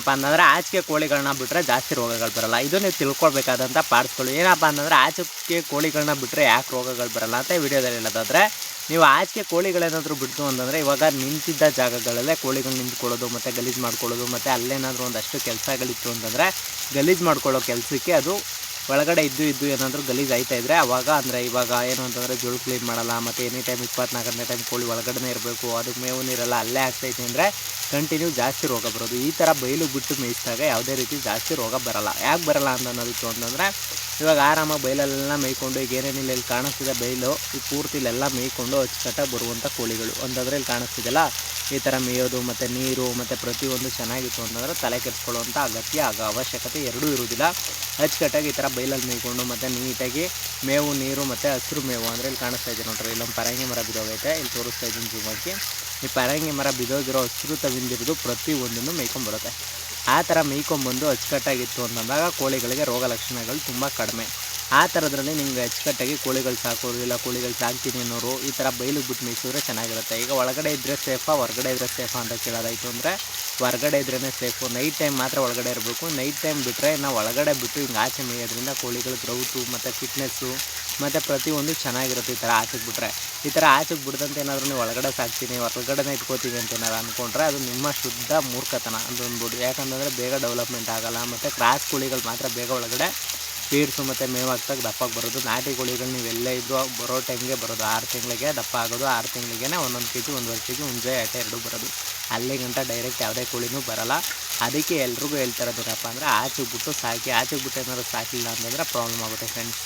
ಏನಪ್ಪ ಅಂತಂದರೆ ಆಚೆಗೆ ಕೋಳಿಗಳನ್ನ ಬಿಟ್ಟರೆ ಜಾಸ್ತಿ ರೋಗಗಳು ಬರೋಲ್ಲ. ಇದು ನೀವು ತಿಳ್ಕೊಳ್ಬೇಕಾದಂಥ ಪಾರ್ಟ್ಸ್ಗಳು. ಏನಪ್ಪ ಅಂತಂದರೆ ಆಚೆಗೆ ಕೋಳಿಗಳನ್ನ ಬಿಟ್ಟರೆ ಯಾಕೆ ರೋಗಗಳು ಬರೋಲ್ಲ ಅಂತ ವಿಡಿಯೋದಲ್ಲಿ ಹೇಳೋದಾದರೆ, ನೀವು ಆಚೆಗೆ ಕೋಳಿಗಳೇನಾದರೂ ಬಿಡ್ತು ಅಂತಂದರೆ ಇವಾಗ ನಿಂತಿದ್ದ ಜಾಗಗಳಲ್ಲೇ ಕೋಳಿಗಳು ನಿಂತ್ಕೊಳ್ಳೋದು ಮತ್ತು ಗಲೀಜು ಮಾಡ್ಕೊಳ್ಳೋದು, ಮತ್ತು ಅಲ್ಲೇನಾದರೂ ಒಂದಷ್ಟು ಕೆಲಸಗಳಿತ್ತು ಅಂತಂದರೆ ಗಲೀಜು ಮಾಡ್ಕೊಳ್ಳೋ ಕೆಲಸಕ್ಕೆ ಅದು ಒಳಗಡೆ ಇದ್ದು ಏನಾದರೂ ಗಲೀಜು ಆಯ್ತಾಯಿದ್ರೆ ಅವಾಗ ಅಂದರೆ ಇವಾಗ ಏನು ಅಂತಂದರೆ ಜೋಳು ಕ್ಲೀನ್ ಮಾಡಲ್ಲ, ಮತ್ತು ಎನಿ ಟೈಮ್ 24 ಗಂಟೆ ಟೈಮ್ ಕೋಳಿ ಒಳಗಡೆ ಇರಬೇಕು, ಅದಕ್ಕೆ ಮೇವು ನೀರೆಲ್ಲ ಅಲ್ಲೇ ಆಗ್ತೈತೆ ಅಂದರೆ ಕಂಟಿನ್ಯೂ ಜಾಸ್ತಿ ರೋಗ ಬರೋದು. ಈ ಥರ ಬಯಲು ಬಿಟ್ಟು ಮೇಯಿಸಿದಾಗ ಯಾವುದೇ ರೀತಿ ಜಾಸ್ತಿ ರೋಗ ಬರೋಲ್ಲ. ಯಾಕೆ ಬರೋಲ್ಲ ಅನ್ನೋದಕ್ಕೆ ಅಂತಂದರೆ, ಇವಾಗ ಆರಾಮಾಗಿ ಬಯಲೆಲ್ಲ ಮೇಯ್ಕೊಂಡು ಈಗ ಏನೇನಿಲ್ಲ ಇಲ್ಲಿ ಕಾಣಿಸ್ತಿದೆ ಬಯಲು ಈ ಪೂರ್ತಿ ಇಲ್ಲೆಲ್ಲ ಮೇಯ್ಕೊಂಡು ಅಚ್ಚುಕಟ್ಟಾಗಿ ಬರುವಂಥ ಕೋಳಿಗಳು ಅಂತಂದರೆ ಇಲ್ಲಿ ಕಾಣಿಸ್ತಿದೆಯಲ್ಲ ಈ ಥರ ಮೇಯೋದು ಮತ್ತು ನೀರು ಮತ್ತು ಪ್ರತಿಯೊಂದು ಚೆನ್ನಾಗಿತ್ತು ಅಂತಂದರೆ ತಲೆ ಕೆಡಿಸ್ಕೊಳ್ಳುವಂಥ ಅಗತ್ಯ ಅವಶ್ಯಕತೆ ಎರಡೂ ಇರೋದಿಲ್ಲ. ಅಚ್ಚುಕಟ್ಟಾಗಿ ಈ ಥರ ಬೈಲಲ್ಲಿ ಮೇಯ್ಕೊಂಡು ಮತ್ತು ನೀಟಾಗಿ ಮೇವು ನೀರು ಮತ್ತು ಹಸಿರು ಮೇವು ಅಂದರೆ ಇಲ್ಲಿ ಕಾಣಿಸ್ತಾ ಇದೆ ನೋಡ್ರಿ, ಇಲ್ಲೊಂದು ಪರಂಗಿ ಮರ ಬಿದ್ದೋಗೈತೆ, ಇಲ್ಲಿ ತೋರಿಸ್ತಾ ಇದ್ದೀನಿ ಜೂಮ್ ಹಾಕಿ. ಈ ಪರಂಗಿ ಮರ ಬಿದ್ದೋಗಿರೋ ಹಸಿರು ತವಿಂದಿರೋದು ಪ್ರತಿಯೊಂದನ್ನು ಮೇಯ್ಕೊಂಬರುತ್ತೆ. ಆ ಥರ ಮೇಯ್ಕೊಂಬಂದು ಅಚ್ಚುಕಟ್ಟಾಗಿತ್ತು ಅಂತಂದಾಗ ಕೋಳಿಗಳಿಗೆ ರೋಗ ಲಕ್ಷಣಗಳು ತುಂಬ ಕಡಿಮೆ. ಆ ಥರದ್ರಲ್ಲಿ ನಿಮ್ಗೆ ಅಚ್ಚುಕಟ್ಟಾಗಿ ಕೋಳಿಗಳು ಸಾಕೋರು ಇಲ್ಲ ಕೋಳಿಗಳು ಸಾಕ್ತೀನಿ ಅನ್ನೋರು ಈ ಥರ ಬಯಲಿಗೆ ಬಿಟ್ಟು ಮೇಯಿಸಿದ್ರೆ ಚೆನ್ನಾಗಿರುತ್ತೆ. ಈಗ ಒಳಗಡೆ ಇದ್ದರೆ ಸೇಫಾ ಹೊರಗಡೆ ಇದ್ದರೆ ಸೇಫಾ ಅಂತ ಕೇಳೋದಾಯಿತು ಅಂದರೆ ಹೊರಗಡೆ ಇದ್ರೇ ಸೇಫು. ನೈಟ್ ಟೈಮ್ ಮಾತ್ರ ಒಳಗಡೆ ಇರಬೇಕು. ನೈಟ್ ಟೈಮ್ ಬಿಟ್ಟರೆ ನಾವು ಒಳಗಡೆ ಬಿಟ್ಟು ಹಿಂಗೆ ಆಚೆ ಮೇಯೋದ್ರಿಂದ ಕೋಳಿಗಳ ಗ್ರೌತು ಮತ್ತು ಫಿಟ್ನೆಸ್ಸು ಮತ್ತು ಪ್ರತಿಯೊಂದು ಚೆನ್ನಾಗಿರುತ್ತೆ. ಈ ಥರ ಆಚೆಗೆ ಬಿಟ್ಟರೆ ಈ ಥರ ಆಚೆಗೆ ಬಿಡ್ದಂತೆ ಏನಾದರೂ ನೀವು ಒಳಗಡೆ ಸಾಕ್ತೀನಿ ಹೊರಗಡೆ ಇಟ್ಕೋತೀವಿ ಅಂತ ಏನಾರು ಅಂದ್ಕೊಂಡ್ರೆ ಅದು ನಿಮ್ಮ ಶುದ್ಧ ಮೂರ್ಖತನ ಅಂತ ಅಂದ್ಬಿಟ್ಟು. ಯಾಕಂತಂದರೆ ಬೇಗ ಡೆವಲಪ್ಮೆಂಟ್ ಆಗೋಲ್ಲ, ಮತ್ತು ಕ್ರಾಸ್ ಕೋಳಿಗಳು ಮಾತ್ರ ಬೇಗ ಒಳಗಡೆ ಫೀಡ್ಸು ಮತ್ತು ಮೇವಾಗ್ತಾಗ ದಪ್ಪಗೆ ಬರೋದು. ನಾಟಿ ಕೋಳಿಗಳು ನೀವೆಲ್ಲೇ ಇದ್ದು ಬರೋ ಟೈಮ್ಗೆ ಬರೋದು 6 ತಿಂಗಳಿಗೆ ದಪ್ಪ ಆಗೋದು, 6 ತಿಂಗಳಿಗೆ 1 kg 1.5 kg ಮುಂಜೆ ಆಟೆ 2 ಬರೋದು. ಅಲ್ಲಿಗಂಟ ಡೈರೆಕ್ಟ್ ಯಾವುದೇ ಕೋಳಿನೂ ಬರೋಲ್ಲ. ಅದಕ್ಕೆ ಎಲ್ರಿಗೂ ಹೇಳ್ತಾ ಇರೋದೇನಪ್ಪ ಅಂದರೆ ಆಚೆಗೆ ಬಿಟ್ಟು ಸಾಕಿ. ಆಚೆಗೆ ಬಿಟ್ಟು ಏನಾದ್ರು ಸಾಕಿಲ್ಲ ಅಂತಂದರೆ ಪ್ರಾಬ್ಲಮ್ ಆಗುತ್ತೆ ಫ್ರೆಂಡ್ಸ್.